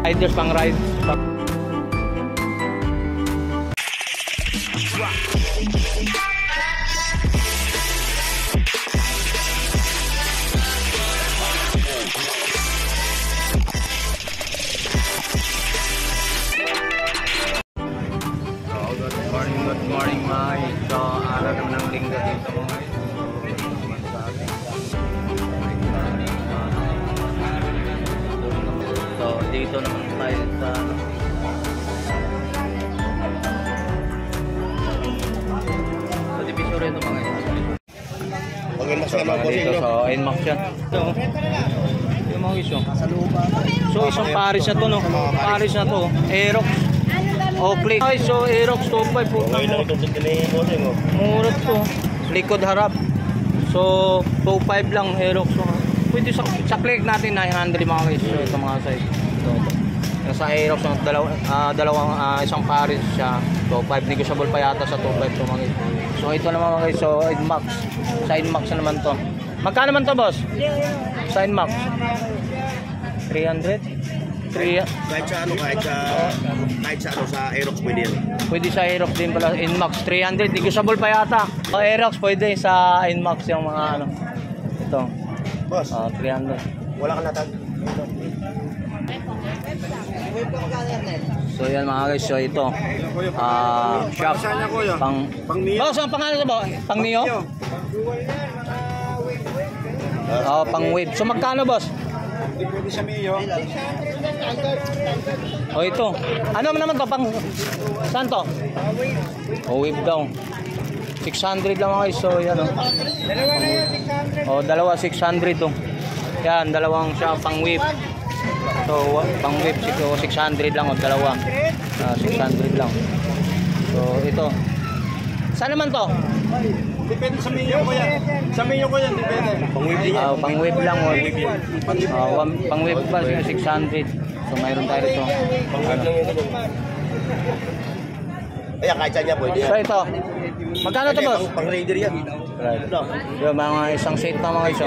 Riders pang ride. Good morning mga. So, araw naman ng linggo dito mga. So, dito naman tayo sa divisory ito mga. Dito sa Inmax yan. So, yung mga iso. So, isang Paris na to, no? Paris na to. Aerox. Oakley. Ay, so Aerox 2.5 po. Mura to. Likod harap. So 2.5 lang Aerox. So, pwede sa click natin 900 mga guys. So ito mga size. So ito. Yung sa Aerox dalawang isang Paris siya. 2.5 negotiable pa yata sa 2.5 to mga guys. So ito naman mga guys. So Inmax. Sa Inmax na naman to. Magkano naman to boss? Sa Inmax 300. Kahit sa Aerox pwede yan. Pwede sa Aerox din pala. Inmax 300. Negotiable pa yata. Aerox pwede sa Inmax yung mga ano. Ito. Boss. 300. Wala ka natag. So yan mga guys. So ito. Shop. Pang Neo. Boss, ang pangalan ba? Pang Neo? Pang Wave. So magkano boss? Pwede sa Mio. Oh ito. Ano naman to pang saan to? Wave daw. 600 lang mga guys. So yan oh. Dalawa 600 to. Yan, dalawang siya pang Wave. So pang Wave 600 lang dalawa. 600 lang. So ito. Saan naman to? Depende sa Mio ko yan. Sa Mio ko yan, depende. Pang wave lang. Pang wave pa, 600. So mayroon tayo ito. Pang wave lang yan. Ayan, kahit saan niya pwede yan. So ito. Magkano ito boss? Pang raider yan. Yung mga isang set na mga iso.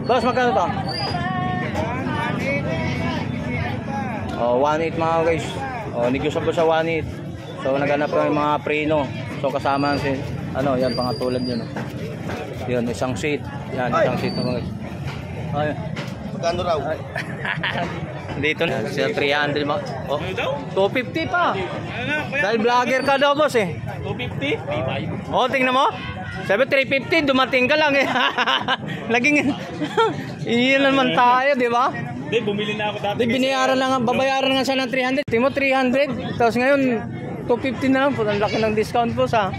Boss, magkano ito? 1.8 mga guys. Negotiable sa 1.8. So naghanap ko yung mga preno. So kasama si yan pangatulad yun. Yun, isang seat. Yan, isang seat naman guys. Ay. Magkano raw? Dito na, siya 300 ba? 250 pa. Dahil vlogger ka daw boss eh. 250? Tingnan mo. Sabi 350, dumating ka lang eh. Laging, iyon naman tayo, di ba? Hindi, bumili na ako dati. Binayaran lang, babayaran nga siya ng 300. Tingnan mo, 300. Tapos ngayon, 250 na lang po. Ang laki ng discount po sa.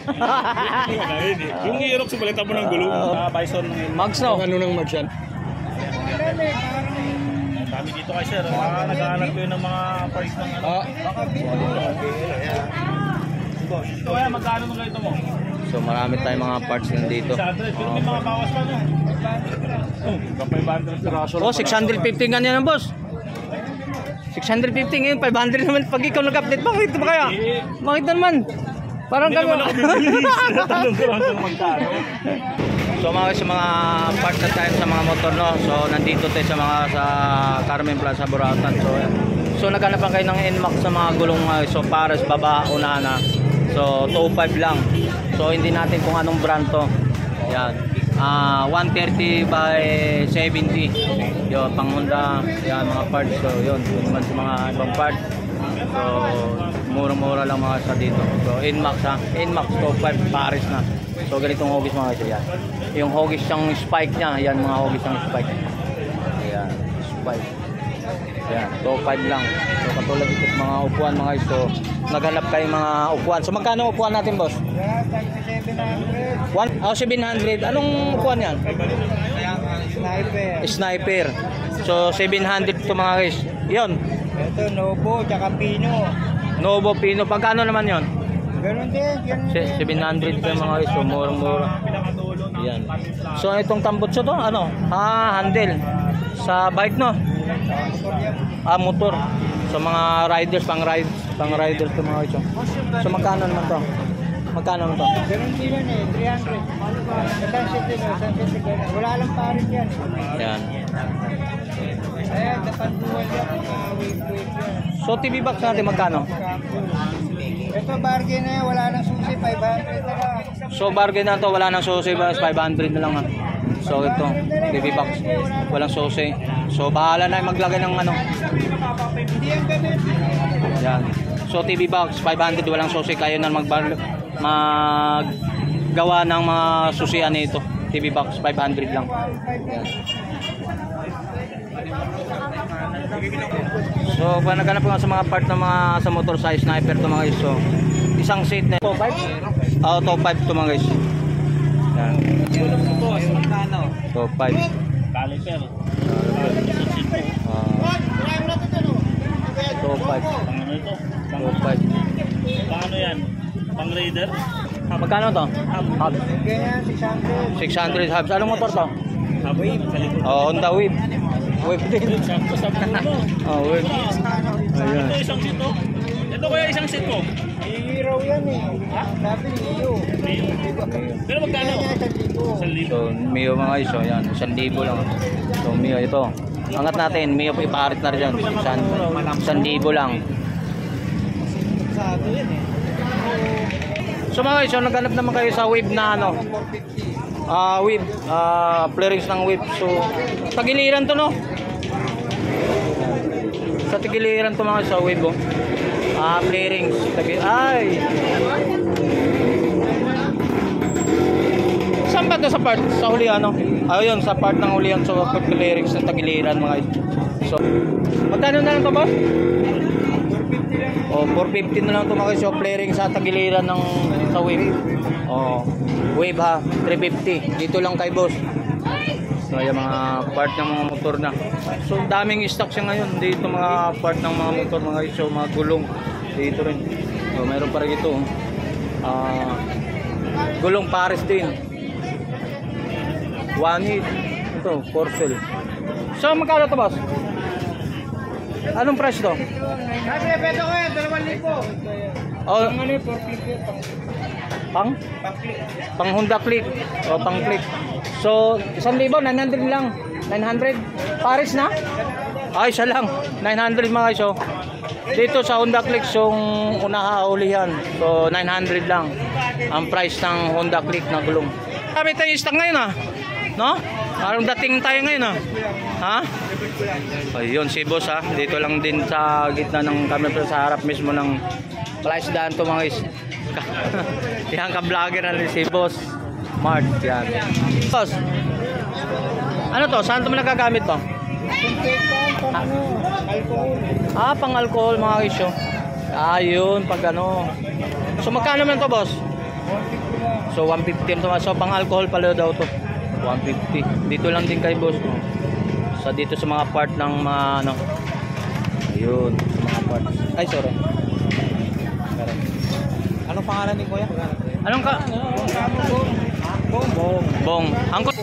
Yung Aerox, palitan mo ng gulong. Bison. Max no? Ano nang Max yan? Dami dito kay sir. Naghahanap ko yun ng mga parts ng ano. Kaya magkano nung ganito mo? So marami tayong mga parts nandito. Pero may mga bawas pa no? Kapay bandang piraso. 650 ganyan ang boss. 650 ngayon, 500 naman pag ikaw nag-update. Bakit ba kaya? Bakit naman? Parang gano'n. So mga parts na tayo sa mga motor no. So nandito tayo sa Carmen Plaza Buratan. So naghanap kayo ng Inmax sa mga gulong so Paris baba unana. So 2.5 lang. So hindi natin kung anong brand to. Yan. 130 by 70. Yo, pang Honda, yan mga parts. So yun, naman sa mga ibang parts. So mura-mura lang mga sa dito. So Inmax Inmax 2.5 Paris na. So ganitong hogis mga ito yan. Yung hogis siyang spike niya, yan mga hogis siyang spike. Ayan, spike. Ayan, 2.5 lang. So katulad ito mga upuan mga ito. Naghanap kayo mga upuan. So magkano upuan natin boss? 700. Anong upuan yan? Sniper. So 700 to mga guys. Yun. Ito Novo tsaka Pino. Novo Pino. Pagkano naman yon? Ganun din. 700 to mga guys. So mura-mura. Yan. So itong tambutso to ano? Handle. Sa bike no? Motor. So mga riders pang riders to mga guys. So magkano naman to? Magkano naman to? Ganun din yan eh, 300. Isang set din, wala lang parin yan. Yan. Ayan, napanduan yan. Mga wave yan. So TV box natin magkano? Ito bargain na yan. Wala nang susi. 500 na lang. So bargain na to, wala nang susi, 500 na lang ha. So ito, TV box, walang susi. So bahala na yung maglagay ng ano. Hindi yan ganun. Yan. So TV box 500, walang susi, kayo na maggawa ng mga susian nito. TV box 500 lang. Yan. So kung naghanap ko nga sa mga part ng mga sa motor size sniper to mga guys. So isang seat na top 5. Top 5 to mga guys. Yan. Top 5. Caliper. Top 5. Pang ano ito? Top 5. Pang ano yan? Pang Raider? Magkano to? Hubs. Ganyan, 600. 600 hubs. Anong motor to? Wave. Sa likod. Honda Wave. Wave din. Sakto sa puno. Wave. Ayan. Ito isang seat, oh. Ito kaya isang seat ko. Hihiraw yan eh. Sabi ni Iyo. Pero magkano? Ganyan, 1,000. So, Mio mga iso, yan, 1,000 lang. So, Mio ito. Angat natin, Mio iparit na rin dyan. 1,000 lang. Sabi yan eh. So mga iso, naghanap naman kayo sa Wave na ano. Wave, flarings ng Wave. So, tagiliran to no. Sa tagiliran to mga iso, Wave oh. Flarings. Ay! Saan ba ito sa part? Sa hulihan, no? Ayun, sa part ng hulihan. So, lyrics ng tagiliran, mga ito. So, magkano na lang ito, boss? 450 na lang ito, mga so, flaring sa tagiliran ng sa wave. Wave ha, 350. Dito lang kay boss. So, yung mga part ng mga motor na. So, daming stock siya ngayon. Dito mga part ng mga motor, mga iso, mga gulong. Dito rin. So, mayroon pa rin ito. Gulong Paris din. 1.8. Ito, Porcel. So, magkano ito, boss? Anong price to? Sabi, beto ko yan, 2,000. Oh, Ang ano yung 450 pang? Pang Honda Click. O, pang Click. So, 1,000, 900 lang. 900. Paris na? Ay, isa lang. 900 mga iso. Dito sa Honda Click, yung unaha-ulihan. So, 900 lang. Ang price ng Honda Click na gulong. Sabi tayo stock ngayon ah. No? Parang dating tayo ngayon ah. Ha? Ayun si boss ha. Dito lang din sa gitna ng camera sa harap mismo ng Place daan to mga is. Yan ka-vlogger na si boss Mart yan. Boss. Ano to? Saan to nagagamit to? Alcohol. Pang alcohol mga isyo. Ayun pag ano. So magkano man to boss? 150 lang. So 150 to. So pang alcohol pala daw to. 150. Dito lang din kay boss. So dito sa mga part ng mga ano. Ayun, sa mga parts. Ay sorry. Anong pangalan ni Kuya? Anong ka? Bong. Angkot.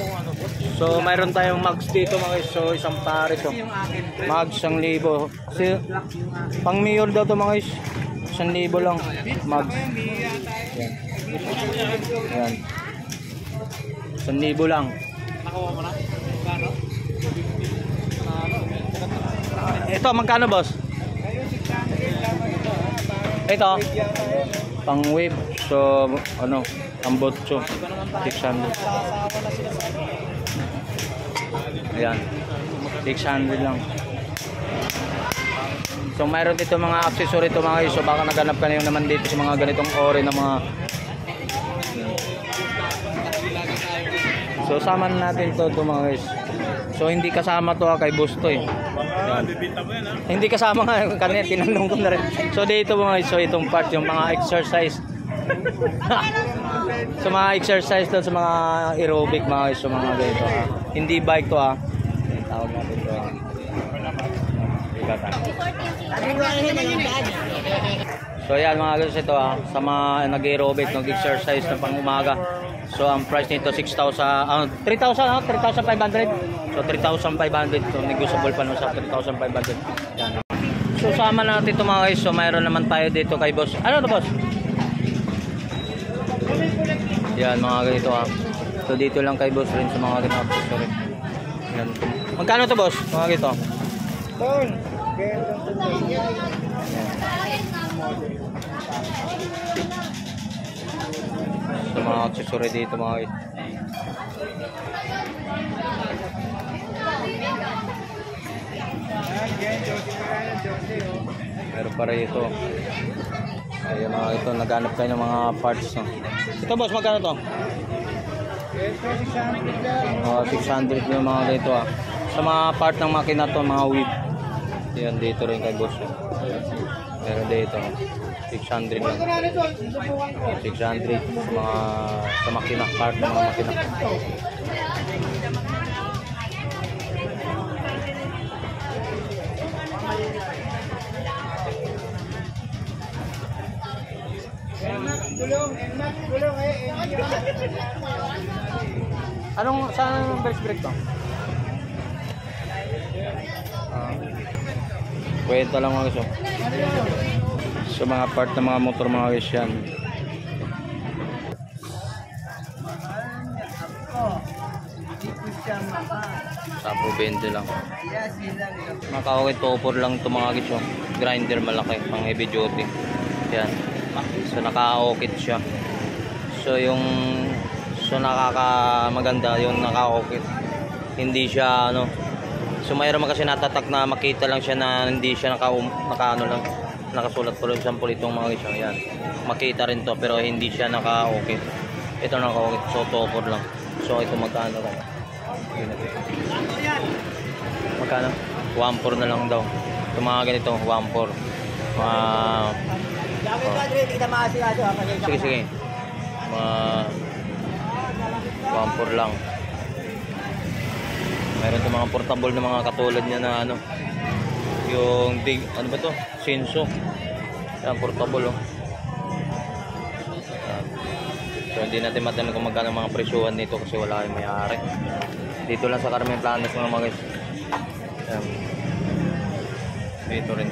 So mayroon tayong mags dito mga guys. So isang pares oh. Mags 1,000. Si pang mayor daw to mga guys. 1,000 lang. Mags. Yan. Yan. 1,000 lang. Nakuha mo na? Magkano? Ito magkano boss? Ito pang wave. So ano, ang botso 600. Ayan. 600 lang. So mayroon dito mga accessory to mga guys. So baka naganap ka na yung naman dito sa mga ganitong ori na mga. So sama na natin to mga guys. So hindi kasama to kay boss to eh. Hindi kasama nga kanina tinanong ko na rin. So dito mga guys, so itong part yung mga exercise. So mga exercise doon sa mga aerobic mga guys, so mga ganito. Hindi bike to ah. Tawag natin to. So yan mga guys, ito sa mga nag-aerobic, nag-exercise na pang umaga. So ang price nito 6,000, 3,000 3,500. So 3,500. So negotiable pa no sa 3,500. Yan. So sama natin ito mga guys. So mayroon naman tayo dito kay boss. Ano to boss? Yan mga ganito ha. So dito lang kay boss rin sa mga ganito. Sorry. Yan. Magkano to boss? Mga ganito. Ton. Kenton tuloy. Sa mga accessory dito mga guys. Meron pa rin ito. Ayun mga ito, naghanap kayo ng mga parts. No? Ito boss, magkano to? Ito 600 lang. 600 yung mga dito ah. Sa mga part ng makina to, mga whip. Yan dito rin kay boss. Meron dito. 600 lang. 600 sa mga sa makina, part ng mga makina. Gulong eh. Anong, saan ang best brake to? Kwenta lang mga guys. Oh. Sa mga part ng mga motor mga guys yan. Sapo 20 lang. Makakawit topor lang ito mga guys. Oh. Grinder malaki, pang heavy duty. Yan. So naka-okit siya. So yung maganda yung naka-okit. Hindi siya ano. So mayroon kasi natatak na makita lang siya na hindi siya naka-ano lang. Nakasulat po rin sa pulitong mga guys. Yan. Makita rin to pero hindi siya naka-okit. Ito naka-okit. So topor lang. So ito magkano lang. Magkano? 1.4 na lang daw. Ito mga ganito 1.4. Sige, sige. 1.4 lang. Meron itong mga portable na mga katulad niya na ano. Yung big, ano ba to? Senso. Yan, portable oh. Yan. So hindi natin matanong kung magkano mga presyuhan nito kasi wala kayong may-ari. Dito lang sa Carmen Planas mga guys. Yan. Dito rin.